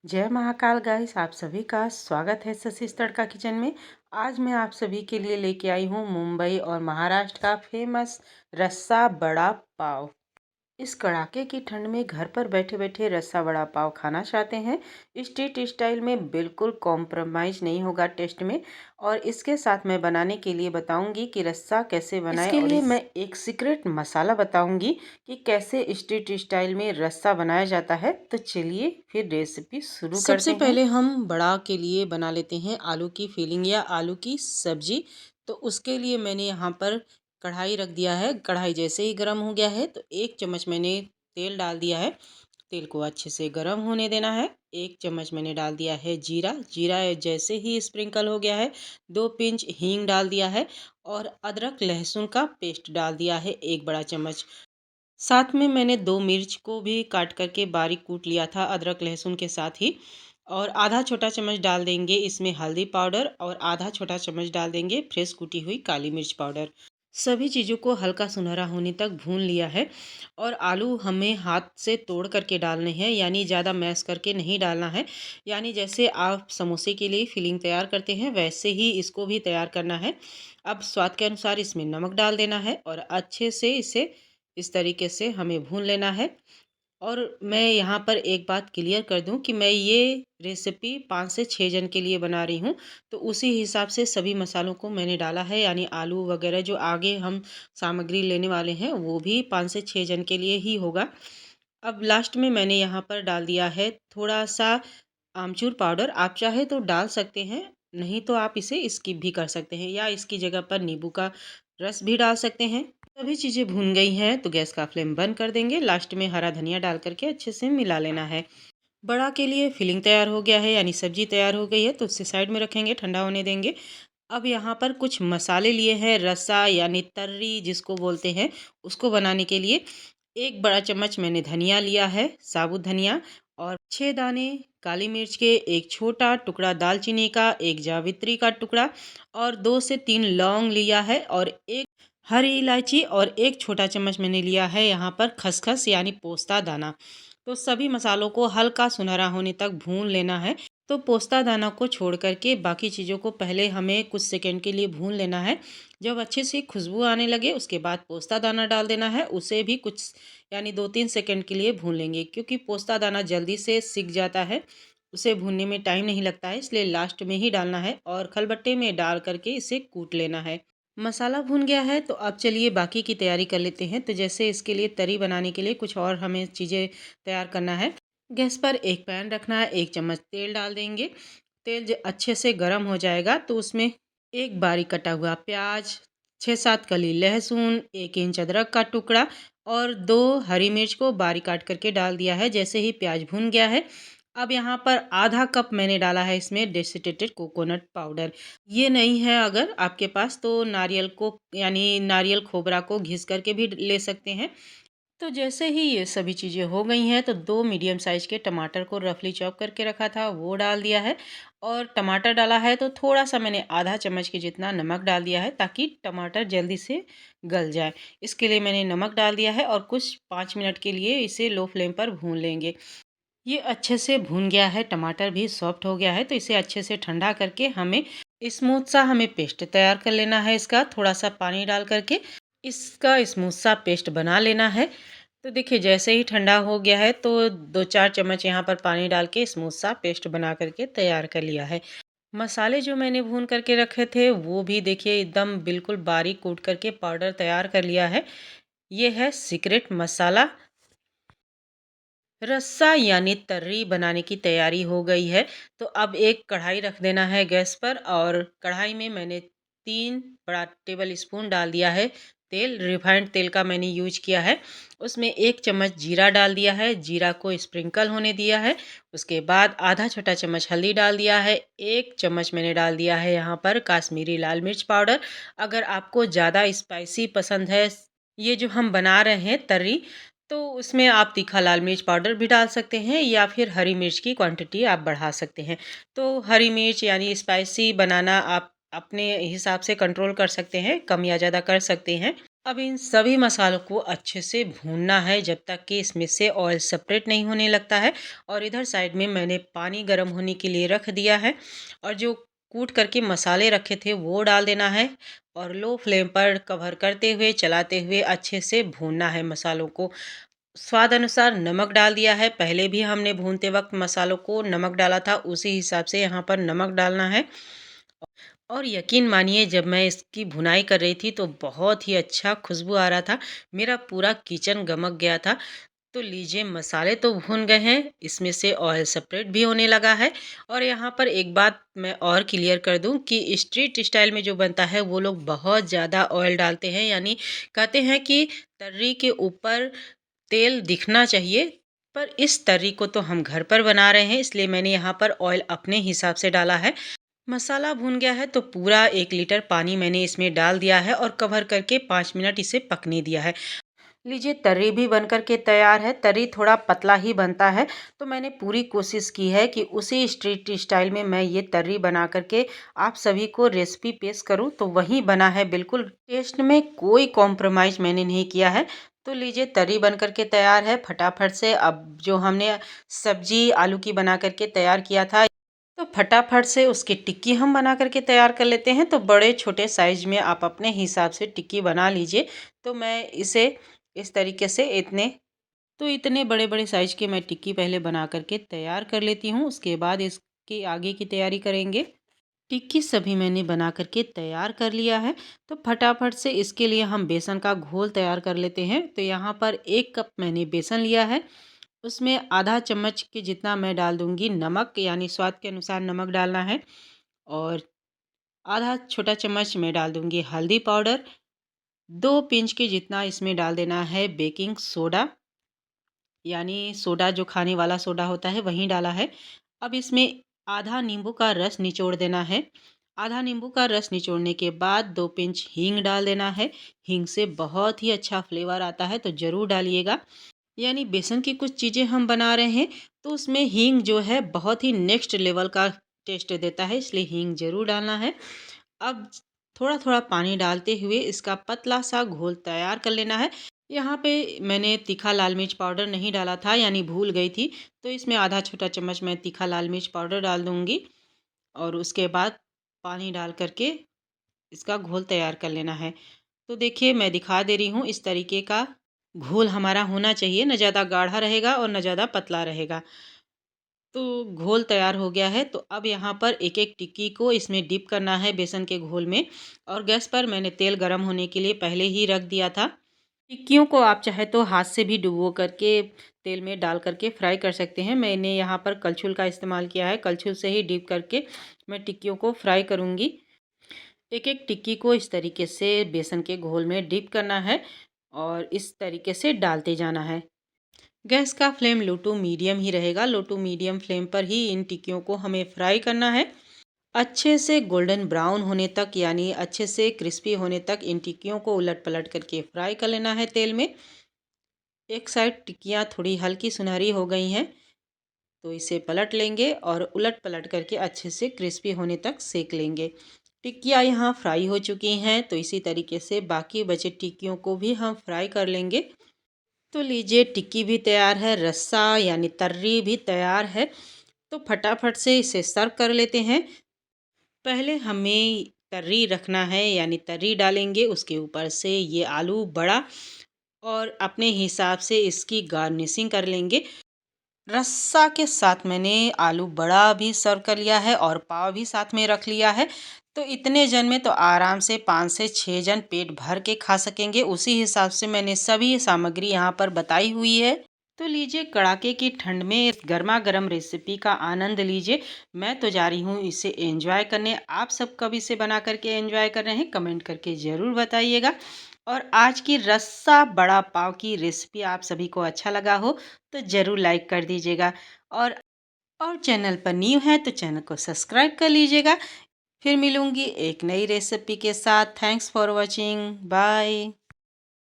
जय महाकाल गाइस, आप सभी का स्वागत है शशिस तड़का किचन में। आज मैं आप सभी के लिए लेके आई हूँ मुंबई और महाराष्ट्र का फेमस रस्सा बड़ा पाव। इस कड़ाके की ठंड में घर पर बैठे बैठे रस्सा बड़ा पाव खाना चाहते हैं। स्ट्रीट स्टाइल में बिल्कुल कॉम्प्रोमाइज़ नहीं होगा टेस्ट में। और इसके साथ मैं बनाने के लिए बताऊंगी कि रस्सा कैसे बनाएं। इसके लिए मैं एक सीक्रेट मसाला बताऊंगी कि कैसे स्ट्रीट स्टाइल में रस्सा बनाया जाता है। तो चलिए फिर रेसिपी शुरू करते हैं। सबसे पहले हम बड़ा के लिए बना लेते हैं आलू की फिलिंग या आलू की सब्जी। तो उसके लिए मैंने यहाँ पर कढ़ाई रख दिया है। कढ़ाई जैसे ही गर्म हो गया है तो 1 चम्मच मैंने तेल डाल दिया है। तेल को अच्छे से गर्म होने देना है। 1 चम्मच मैंने डाल दिया है जीरा। जीरा जैसे ही स्प्रिंकल हो गया है 2 पिंच हींग डाल दिया है और अदरक लहसुन का पेस्ट डाल दिया है 1 बड़ा चम्मच। साथ में मैंने 2 मिर्च को भी काट करके बारीक कूट लिया था अदरक लहसुन के साथ ही। और आधा छोटा चम्मच डाल देंगे इसमें हल्दी पाउडर और आधा छोटा चम्मच डाल देंगे फ्रेश कुटी हुई काली मिर्च पाउडर। सभी चीज़ों को हल्का सुनहरा होने तक भून लिया है। और आलू हमें हाथ से तोड़ करके डालने हैं, यानी ज़्यादा मैश करके नहीं डालना है। यानी जैसे आप समोसे के लिए फिलिंग तैयार करते हैं वैसे ही इसको भी तैयार करना है। अब स्वाद के अनुसार इसमें नमक डाल देना है और अच्छे से इसे इस तरीके से हमें भून लेना है। और मैं यहाँ पर एक बात क्लियर कर दूँ कि मैं ये रेसिपी 5 से 6 जन के लिए बना रही हूँ। तो उसी हिसाब से सभी मसालों को मैंने डाला है, यानी आलू वगैरह जो आगे हम सामग्री लेने वाले हैं वो भी 5 से 6 जन के लिए ही होगा। अब लास्ट में मैंने यहाँ पर डाल दिया है थोड़ा-सा आमचूर पाउडर। आप चाहे तो डाल सकते हैं, नहीं तो आप इसे स्किप भी कर सकते हैं या इसकी जगह पर नींबू का रस भी डाल सकते हैं। सभी चीज़ें भून गई हैं तो गैस का फ्लेम बंद कर देंगे। लास्ट में हरा धनिया डाल करके अच्छे से मिला लेना है। बड़ा के लिए फिलिंग तैयार हो गया है, यानी सब्जी तैयार हो गई है तो उसे साइड में रखेंगे, ठंडा होने देंगे। अब यहाँ पर कुछ मसाले लिए हैं रसा यानी तर्री जिसको बोलते हैं, उसको बनाने के लिए 1 बड़ा चम्मच मैंने धनिया लिया है, साबुत धनिया। और 6 दाने काली मिर्च के, 1 छोटा टुकड़ा दालचीनी का, 1 जावित्री का टुकड़ा और 2 से 3 लौंग लिया है और 1 हरी इलायची और 1 छोटा चम्मच मैंने लिया है यहाँ पर खसखस यानी पोस्ता दाना। तो सभी मसालों को हल्का सुनहरा होने तक भून लेना है। तो पोस्ता दाना को छोड़ करके बाकी चीज़ों को पहले हमें कुछ सेकंड के लिए भून लेना है। जब अच्छे से खुशबू आने लगे उसके बाद पोस्ता दाना डाल देना है। उसे भी कुछ यानी 2-3 सेकंड के लिए भून लेंगे, क्योंकि पोस्ता दाना जल्दी से सिक जाता है, उसे भूनने में टाइम नहीं लगता है, इसलिए लास्ट में ही डालना है और खलबट्टे में डाल करके इसे कूट लेना है। मसाला भून गया है तो अब चलिए बाकी की तैयारी कर लेते हैं। तो जैसे इसके लिए तरी बनाने के लिए कुछ और हमें चीज़ें तैयार करना है। गैस पर एक पैन रखना है, 1 चम्मच तेल डाल देंगे। तेल अच्छे से गर्म हो जाएगा तो उसमें 1 बारीक कटा हुआ प्याज, 6-7 कली लहसुन, 1 इंच अदरक का टुकड़ा और 2 हरी मिर्च को बारीक काट करके डाल दिया है। जैसे ही प्याज भून गया है अब यहाँ पर आधा कप मैंने डाला है इसमें डेसिकेटेड कोकोनट पाउडर। ये नहीं है अगर आपके पास तो नारियल को यानी नारियल खोबरा को घिस करके भी ले सकते हैं। तो जैसे ही ये सभी चीज़ें हो गई हैं तो 2 मीडियम साइज़ के टमाटर को रफली चॉप करके रखा था वो डाल दिया है। और टमाटर डाला है तो थोड़ा-सा मैंने आधा चम्मच के जितना नमक डाल दिया है ताकि टमाटर जल्दी से गल जाए। इसके लिए मैंने नमक डाल दिया है और कुछ 5 मिनट के लिए इसे लो फ्लेम पर भून लेंगे। ये अच्छे से भून गया है, टमाटर भी सॉफ्ट हो गया है तो इसे अच्छे से ठंडा करके हमें स्मूथ सा हमें पेस्ट तैयार कर लेना है। इसका थोड़ा-सा पानी डाल करके इसका स्मूथ सा पेस्ट बना लेना है। तो देखिए जैसे ही ठंडा हो गया है तो 2-4 चम्मच यहाँ पर पानी डाल के स्मूथ सा पेस्ट बना करके तैयार कर लिया है। मसाले जो मैंने भून करके रखे थे वो भी देखिए एकदम बिल्कुल बारीक कूट करके पाउडर तैयार कर लिया है। ये है सीक्रेट मसाला। रस्सा यानी तर्री बनाने की तैयारी हो गई है। तो अब एक कढ़ाई रख देना है गैस पर और कढ़ाई में मैंने 3 बड़ा टेबल स्पून डाल दिया है तेल। रिफाइंड तेल का मैंने यूज किया है। उसमें 1 चम्मच जीरा डाल दिया है, जीरा को स्प्रिंकल होने दिया है। उसके बाद आधा छोटा चम्मच हल्दी डाल दिया है। 1 चम्मच मैंने डाल दिया है यहाँ पर काश्मीरी लाल मिर्च पाउडर। अगर आपको ज़्यादा स्पाइसी पसंद है ये जो हम बना रहे हैं तर्री, तो उसमें आप तीखा लाल मिर्च पाउडर भी डाल सकते हैं या फिर हरी मिर्च की क्वांटिटी आप बढ़ा सकते हैं। तो हरी मिर्च यानी स्पाइसी बनाना आप अपने हिसाब से कंट्रोल कर सकते हैं, कम या ज़्यादा कर सकते हैं। अब इन सभी मसालों को अच्छे से भूनना है जब तक कि इसमें से ऑयल सेपरेट नहीं होने लगता है। और इधर साइड में मैंने पानी गर्म होने के लिए रख दिया है और जो कूट करके मसाले रखे थे वो डाल देना है और लो फ्लेम पर कवर करते हुए चलाते हुए अच्छे से भूनना है मसालों को। स्वाद अनुसार नमक डाल दिया है। पहले भी हमने भूनते वक्त मसालों को नमक डाला था, उसी हिसाब से यहाँ पर नमक डालना है। और यकीन मानिए जब मैं इसकी भुनाई कर रही थी तो बहुत ही अच्छा खुशबू आ रहा था। मेरा पूरा किचन गमक गया था। तो लीजिए मसाले तो भून गए हैं, इसमें से ऑयल सेपरेट भी होने लगा है। और यहाँ पर एक बात मैं और क्लियर कर दूं कि स्ट्रीट स्टाइल में जो बनता है वो लोग बहुत ज़्यादा ऑयल डालते हैं, यानी कहते हैं कि तर्री के ऊपर तेल दिखना चाहिए। पर इस तर्री को तो हम घर पर बना रहे हैं, इसलिए मैंने यहाँ पर ऑयल अपने हिसाब से डाला है। मसाला भून गया है तो पूरा 1 लीटर पानी मैंने इसमें डाल दिया है और कवर करके 5 मिनट इसे पकने दिया है। लीजिए तर्री भी बन कर के तैयार है। तर्री थोड़ा पतला ही बनता है, तो मैंने पूरी कोशिश की है कि उसी स्ट्रीट स्टाइल में मैं ये तर्री बना कर के आप सभी को रेसिपी पेश करूं, तो वही बना है। बिल्कुल टेस्ट में कोई कॉम्प्रोमाइज़ मैंने नहीं किया है। तो लीजिए तर्री बन कर के तैयार है फटाफट से। अब जो हमने सब्जी आलू की बना कर के तैयार किया था, तो फटाफट से उसकी टिक्की हम बना करके तैयार कर लेते हैं। तो बड़े छोटे साइज़ में आप अपने हिसाब से टिक्की बना लीजिए। तो मैं इसे इस तरीके से इतने बड़े-बड़े साइज़ की मैं टिक्की पहले बना करके तैयार कर लेती हूँ, उसके बाद इसकी आगे की तैयारी करेंगे। टिक्की सभी मैंने बना करके तैयार कर लिया है। तो फटाफट से इसके लिए हम बेसन का घोल तैयार कर लेते हैं। तो यहाँ पर 1 कप मैंने बेसन लिया है, उसमें आधा चम्मच के जितना मैं डाल दूँगी नमक, यानी स्वाद के अनुसार नमक डालना है। और आधा छोटा चम्मच मैं डाल दूँगी हल्दी पाउडर, 2 पिंच के जितना इसमें डाल देना है बेकिंग सोडा, यानी सोडा जो खाने वाला सोडा होता है वही डाला है। अब इसमें आधा नींबू का रस निचोड़ देना है। आधा नींबू का रस निचोड़ने के बाद 2 पिंच हींग डाल देना है। हींग से बहुत ही अच्छा फ्लेवर आता है, तो ज़रूर डालिएगा। यानी बेसन की कुछ चीज़ें हम बना रहे हैं तो उसमें हींग जो है बहुत ही नेक्स्ट लेवल का टेस्ट देता है, इसलिए हींग ज़रूर डालना है। अब थोड़ा-थोड़ा पानी डालते हुए इसका पतला सा घोल तैयार कर लेना है। यहाँ पे मैंने तीखा लाल मिर्च पाउडर नहीं डाला था, यानी भूल गई थी, तो इसमें आधा छोटा चम्मच मैं तीखा लाल मिर्च पाउडर डाल दूँगी और उसके बाद पानी डाल कर के इसका घोल तैयार कर लेना है। तो देखिए मैं दिखा दे रही हूँ, इस तरीके का घोल हमारा होना चाहिए, ना ज़्यादा गाढ़ा रहेगा और ना ज़्यादा पतला रहेगा। तो घोल तैयार हो गया है। तो अब यहाँ पर एक-एक टिक्की को इसमें डिप करना है बेसन के घोल में। और गैस पर मैंने तेल गरम होने के लिए पहले ही रख दिया था। टिक्कियों को आप चाहे तो हाथ से भी डुबो करके तेल में डाल करके फ्राई कर सकते हैं। मैंने यहाँ पर कलछुल का इस्तेमाल किया है, कलछुल से ही डिप करके मैं टिक्कियों को फ्राई करूँगी। एक-एक टिक्की को इस तरीके से बेसन के घोल में डिप करना है और इस तरीके से डालते जाना है। गैस का फ्लेम लो टू मीडियम ही रहेगा। लो टू मीडियम फ्लेम पर ही इन टिक्कियों को हमें फ्राई करना है। अच्छे से गोल्डन ब्राउन होने तक, यानी अच्छे से क्रिस्पी होने तक इन टिक्कियों को उलट-पलट करके फ्राई कर लेना है तेल में। एक साइड टिक्कियाँ थोड़ी हल्की सुनहरी हो गई हैं, तो इसे पलट लेंगे और उलट-पलट करके अच्छे से क्रिस्पी होने तक सेक लेंगे। टिक्कियाँ यहाँ फ्राई हो चुकी हैं, तो इसी तरीके से बाकी बचे टिक्कियों को भी हम फ्राई कर लेंगे। तो लीजिए टिक्की भी तैयार है, रस्सा यानी तर्री भी तैयार है। तो फटाफट से इसे सर्व कर लेते हैं। पहले हमें तर्री रखना है, यानी तर्री डालेंगे, उसके ऊपर से ये आलू बड़ा और अपने हिसाब से इसकी गार्निशिंग कर लेंगे। रस्सा के साथ मैंने आलू बड़ा भी सर्व कर लिया है और पाव भी साथ में रख लिया है। तो इतने जन में तो आराम से 5 से 6 जन पेट भर के खा सकेंगे। उसी हिसाब से मैंने सभी सामग्री यहाँ पर बताई हुई है। तो लीजिए कड़ाके की ठंड में इस गर्मा गर्म रेसिपी का आनंद लीजिए। मैं तो जा रही हूँ इसे एंजॉय करने। आप सब कब इसे बना करके एंजॉय कर रहे हैं कमेंट करके ज़रूर बताइएगा। और आज की रस्सा बड़ा पाव की रेसिपी आप सभी को अच्छा लगा हो तो ज़रूर लाइक कर दीजिएगा। और चैनल पर न्यू है तो चैनल को सब्सक्राइब कर लीजिएगा। फिर मिलूँगी एक नई रेसिपी के साथ। Thanks for watching. बाय।